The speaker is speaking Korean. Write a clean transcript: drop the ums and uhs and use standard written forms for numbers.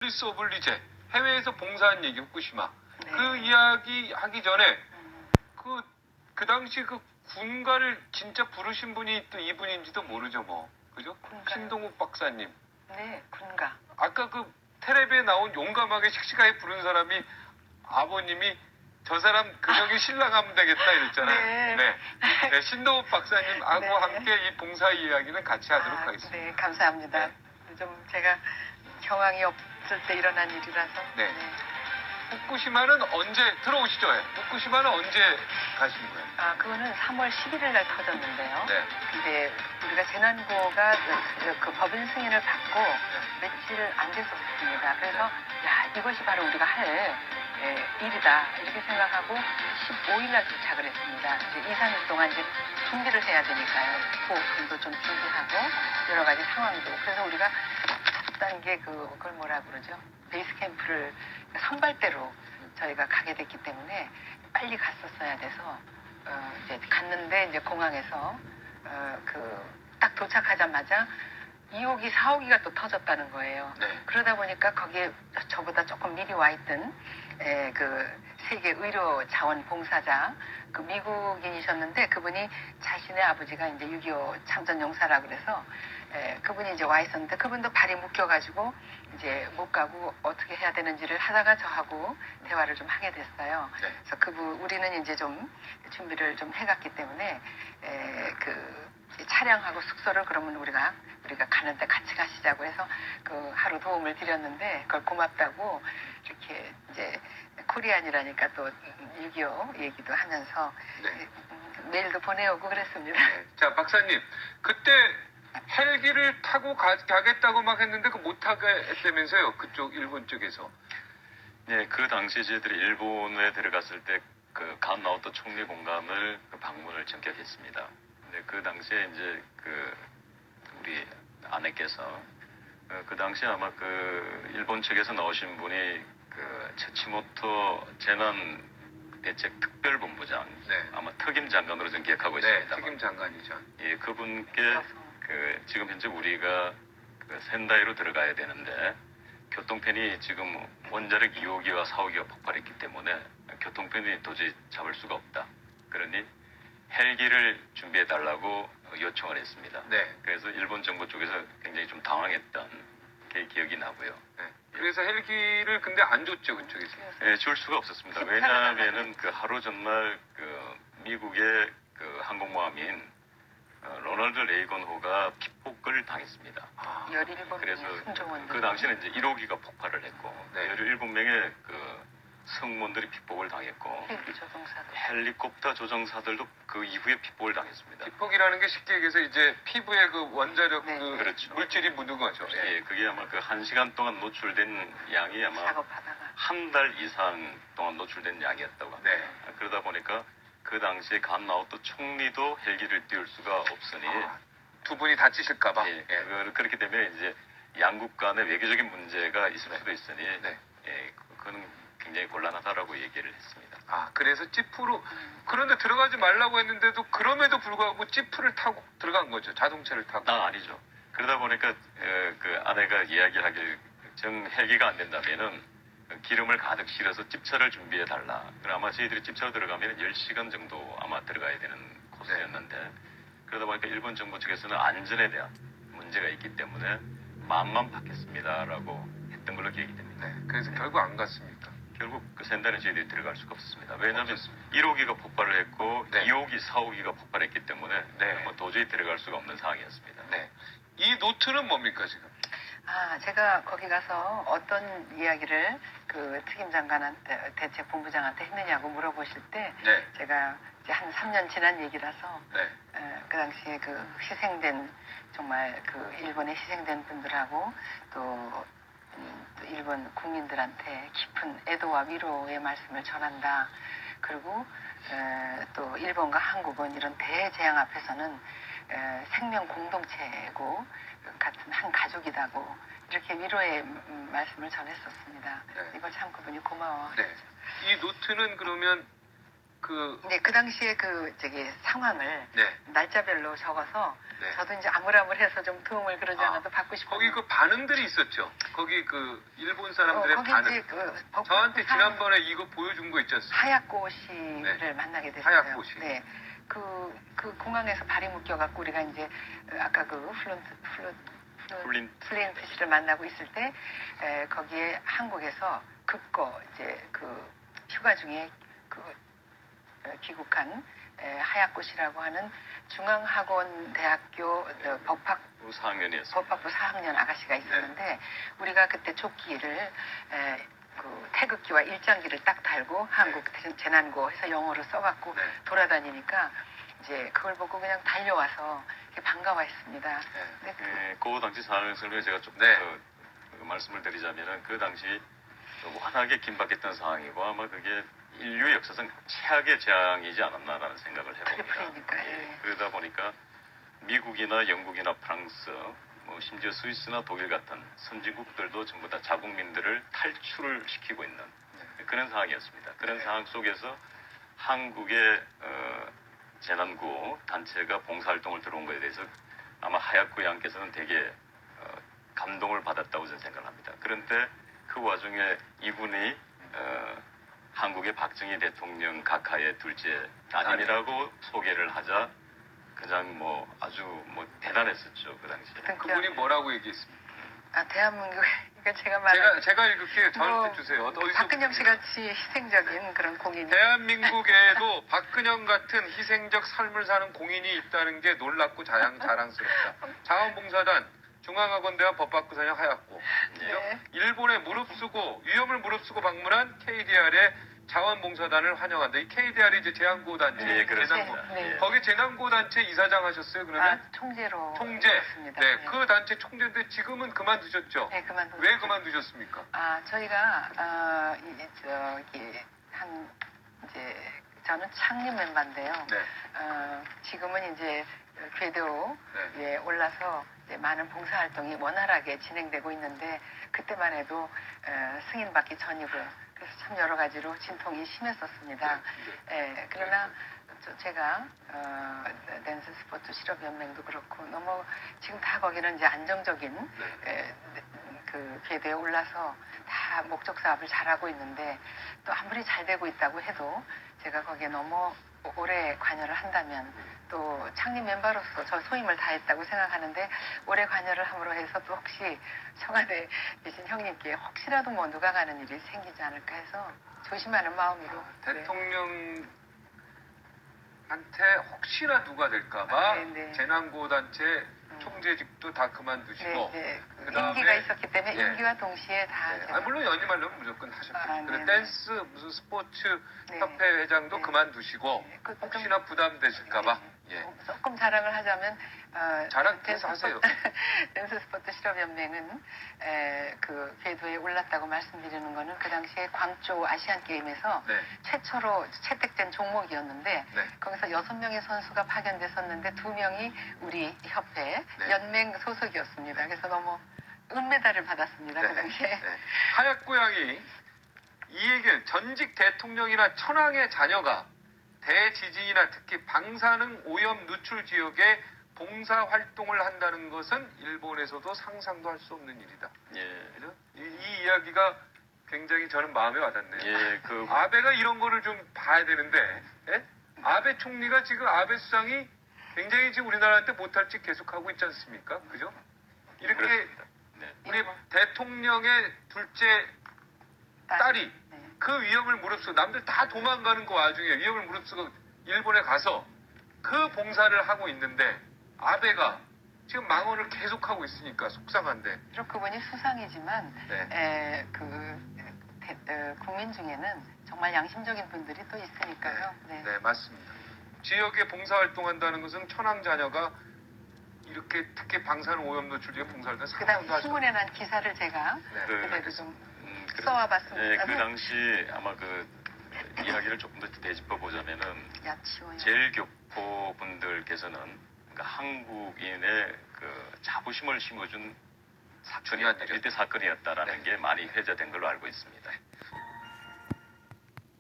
리스 오브 리제 해외에서 봉사한 얘기 후쿠시마 네. 그 이야기 하기 전에 그 당시 그 군가를 진짜 부르신 분이 또 이분인지도 모르죠 뭐 그죠? 군가요? 신동욱 박사님 네, 군가. 아까 그 텔레비에 나온 용감하게 씩씩하게 부른 사람이 아버님이 저 사람 그녀기 신랑하면 되겠다 이랬잖아요. 네. 네, 신동욱 박사님하고 네. 함께 이 봉사 이야기는 같이 하도록 하겠습니다. 네, 감사합니다. 네. 좀 제가 경황이 없을 때 일어난 일이라서. 네. 후쿠시마는 언제 들어오시죠? 후쿠시마는 언제 가신 거예요? 그거는 3월 11일 날 터졌는데요. 네. 근데 우리가 재난구호가 그 법인 승인을 받고 네. 며칠 안 됐었습니다. 그래서 야, 이것이 바로 우리가 할 일이다 이렇게 생각하고 15일 날 도착을 했습니다. 이제 2, 3일 동안 이제 준비를 해야 되니까요. 보호품도 좀 준비하고 여러 가지 상황도. 그래서 우리가 첫 단계 그걸 뭐라 그러죠? 베이스 캠프를 선발대로 저희가 가게 됐기 때문에 빨리 갔었어야 돼서 이제 갔는데 이제 공항에서 딱 도착하자마자 2호기, 4호기가 또 터졌다는 거예요. 네. 그러다 보니까 거기에 저보다 조금 미리 와 있던 그 세계 의료 자원 봉사자 그 미국인이셨는데 그분이 자신의 아버지가 이제 6.25 참전 용사라 그래서 그분이 이제 와 있었는데 그분도 발이 묶여가지고 이제 못 가고 어떻게 해야 되는지를 하다가 저하고 대화를 좀 하게 됐어요. 네. 그래서 우리는 이제 좀 준비를 좀 해갔기 때문에 차량하고 숙소를 그러면 우리가 가는데 같이 가시자고 해서 그 하루 도움을 드렸는데 그걸 고맙다고 이렇게 이제 코리안이라니까 또 6.25 얘기도 하면서 네. 메일도 보내오고 그랬습니다. 네. 자, 박사님, 그때 헬기를 타고 가겠다고 막 했는데 그 못 타게 했다면서요? 그쪽 일본 쪽에서. 네, 그 당시 저희들이 일본에 들어갔을 때 그 간나오토 총리 공감을 방문을 전격했습니다. 근데 그 당시에 이제 우리 아내께서 그 당시 아마 그 일본 측에서 나오신 분이 그 채치모토 재난 대책 특별본부장 네. 아마 특임 장관으로 좀 기억하고 네, 있습니다. 책임 장관이죠. 예, 그분께 지금 현재 우리가 센다이로 들어가야 되는데 교통편이 지금 원자력 2호기와 4호기가 폭발했기 때문에 교통편이 도저히 잡을 수가 없다. 그러니 헬기를 준비해 달라고 요청을 했습니다. 네. 그래서 일본 정부 쪽에서 굉장히 좀 당황했던 게 기억이 나고요. 네. 그래서 헬기를 근데 안 줬죠, 그쪽에서. 예, 줄 수가 없었습니다. 왜냐하면은 그 하루 전날 미국의 항공모함인 로널드 레이건호가 피폭을 당했습니다. 17명의 그래서 승조원들. 그 당시에는 이제 1호기가 폭발을 했고 네. 17명의 승무원들이 피폭을 당했고 헬기 조종사들. 헬리콥터 조종사들도 그 이후에 피폭을 당했습니다. 피폭이라는 게 쉽게 얘기해서 이제 피부에 그 원자력 네. 그렇죠. 물질이 묻은 거죠. 예, 그게 아마 그 1시간 동안 노출된 양이 아마 작업하다가. 한 달 이상 동안 노출된 양이었다고 합니다. 네. 그러다 보니까 그 당시에 간나오토 총리도 헬기를 띄울 수가 없으니 두 분이 다치실까봐. 예, 그렇게 되면 이제 양국 간의 외교적인 문제가 있을 수도 있으니 네. 예, 그거는 굉장히 곤란하다라고 얘기를 했습니다. 그래서 지프로 그런데 들어가지 말라고 했는데도 그럼에도 불구하고 지프를 타고 들어간 거죠. 자동차를 타고. 아니죠. 그러다 보니까 그 아내가 이야기하길 헬기가 안 된다면은 기름을 가득 실어서 집차를 준비해 달라. 아마 저희들이 집차로 들어가면 10시간 정도 아마 들어가야 되는 코스였는데 그러다 보니까 일본 정부 측에서는 안전에 대한 문제가 있기 때문에 마음만 받겠습니다라고 했던 걸로 기억이 됩니다. 네. 그래서 결국 안 갔습니까? 결국 그 센다는 저희들이 들어갈 수가 없었습니다. 왜냐하면 1호기가 폭발을 했고 네. 2호기, 4호기가 폭발했기 때문에 네. 도저히 들어갈 수가 없는 상황이었습니다. 네. 이 노트는 뭡니까 지금? 제가 거기 가서 어떤 이야기를 그 특임 장관한테, 대책 본부장한테 했느냐고 물어보실 때, 네. 제가 이제 한 3년 지난 얘기라서, 네. 그 당시에 그 희생된, 정말 그 일본에 희생된 분들하고 또 일본 국민들한테 깊은 애도와 위로의 말씀을 전한다. 그리고 또 일본과 한국은 이런 대재앙 앞에서는 생명 공동체고 같은 한 가족이다고 이렇게 위로의 말씀을 전했었습니다. 네. 이걸 참 그분이 고마워. 네. 이 노트는 그러면 네, 그 당시에 상황을 네. 날짜별로 적어서 네. 저도 이제 아물아물해서 좀 도움을 그러지 않아도 받고 싶어요. 거기 그 반응들이 있었죠. 거기 그 일본 사람들의 거기 반응. 이제 저한테 지난번에 이거 보여준 거 있지 않습니까? 하야코 씨를 네. 만나게 됐어요. 하야코 씨. 네. 그 공항에서 발이 묶여갖고 우리가 이제 아까 그 플린트 씨를 만나고 있을 때 거기에 한국에서 급거 이제 그 휴가 중에 귀국한 하야코 씨라고 하는 중앙학원대학교 법학부 4학년 아가씨가 있었는데 우리가 그때 조끼를 그 태극기와 일장기를 딱 달고 한국 재난고 해서 영어로 써갖고 돌아다니니까 이제 그걸 보고 그냥 달려와서 이렇게 반가워했습니다. 네, 그 당시 상황 설명 제가 좀 말씀을 드리자면은 그 당시 워낙에 긴박했던 상황이고 아마 그게 인류 역사상 최악의 재앙이지 않았나라는 생각을 해봅니다. 그러니까요. 그러다 보니까 미국이나 영국이나 프랑스, 심지어 스위스나 독일 같은 선진국들도 전부 다 자국민들을 탈출을 시키고 있는 그런 상황이었습니다. 그런 상황 속에서 한국의 재난구호 단체가 봉사활동을 들어온 것에 대해서 아마 하야코 양께서는 되게 감동을 받았다고 저는 생각합니다. 그런데 그 와중에 이분이 한국의 박정희 대통령 각하의 둘째 따님이라고 소개를 하자 그냥 아주 대단했었죠 그 당시에. 그분이 뭐라고 얘기했습니까? 대한민국 그러니까 제가 읽을게요. 저한테 주세요. 어디서 박근영 씨 같이 희생적인 그런 공인. 대한민국에도 박근영 같은 희생적 삶을 사는 공인이 있다는 게 놀랍고 자랑스럽다. 자원봉사단 중앙학원대와 법학부 4년 하얗고 네. 일본에 위험을 무릅쓰고 방문한 KDR의 자원봉사단을 환영한다. 이 KDR이 이제 재난구호 단체, 네, 그렇습니다. 거기 재난구호 단체 이사장 하셨어요, 그러면? 총재로. 총재. 했습니다. 네, 그 단체 총재인데 지금은 그만두셨죠? 네, 그만두셨죠. 왜 그만두셨습니까? 저희가 저는 창립 멤버인데요. 네. 지금은 이제 궤도에 올라서 이제 많은 봉사활동이 원활하게 진행되고 있는데 그때만 해도 승인받기 전이고요. 그래서 참 여러 가지로 진통이 심했었습니다. 그러나 제가 댄스 스포츠 실업연맹도 그렇고 너무 지금 다 거기는 이제 안정적인 그 궤도에 올라서 다 목적 사업을 잘하고 있는데 또 아무리 잘 되고 있다고 해도 제가 거기에 너무 오래 관여를 한다면 또 창립 멤버로서 저 소임을 다했다고 생각하는데 오래 관여를 함으로 해서 또 혹시 청와대에 계신 형님께 혹시라도 누가 가는 일이 생기지 않을까 해서 조심하는 마음으로 대통령한테 혹시나 누가 될까봐 재난구호 단체 총재직도 다 그만두시고 그다음에 임기가 있었기 때문에 임기와 동시에 다 물론 연임하려면 무조건 하셨겠죠. 그리고 댄스 무슨 스포츠 네. 협회 회장도 그만두시고 혹시나 부담되실까봐 조금 자랑을 하자면 자랑 계속 하세요. 댄스 스포츠 실업연맹은 그 궤도에 올랐다고 말씀드리는 거는 그 당시에 광주 아시안 게임에서 최초로 채택된 종목이었는데 거기서 6명의 선수가 파견됐었는데 2명이 우리 협회 연맹 소속이었습니다. 그래서 너무 은메달을 받았습니다. 그 당시에. 하얗고 양이 이 얘기를 전직 대통령이나 천황의 자녀가 대지진이나 특히 방사능 오염 누출 지역에 봉사 활동을 한다는 것은 일본에서도 상상도 할 수 없는 일이다. 그죠? 이 이야기가 굉장히 저는 마음에 와닿네요. 아베가 이런 거를 좀 봐야 되는데 아베 총리가 지금 아베 수상이 굉장히 지금 우리나라한테 못할 짓 계속하고 있지 않습니까? 그죠? 이렇게 우리 대통령의 둘째 딸이 그 위험을 무릅쓰고 남들 다 도망가는 그 와중에 위험을 무릅쓰고 일본에 가서 그 봉사를 하고 있는데 아베가 지금 망언을 계속하고 있으니까 속상한데 비록 그분이 수상이지만 국민 중에는 정말 양심적인 분들이 또 있으니까요. 네, 맞습니다. 지역에 봉사활동한다는 것은 천황 자녀가 이렇게 특히 방사능 오염 노출 지역에 봉사활동 그 당시 신문에 난 기사를 제가 그대로 좀 써와봤습니다. 그 당시 아마 그 이야기를 조금 더 되짚어 보자면은 제일 교포 분들께서는 그러니까 한국인의 그 자부심을 심어준 일대 사건이었다라는 게 많이 회자된 걸로 알고 있습니다.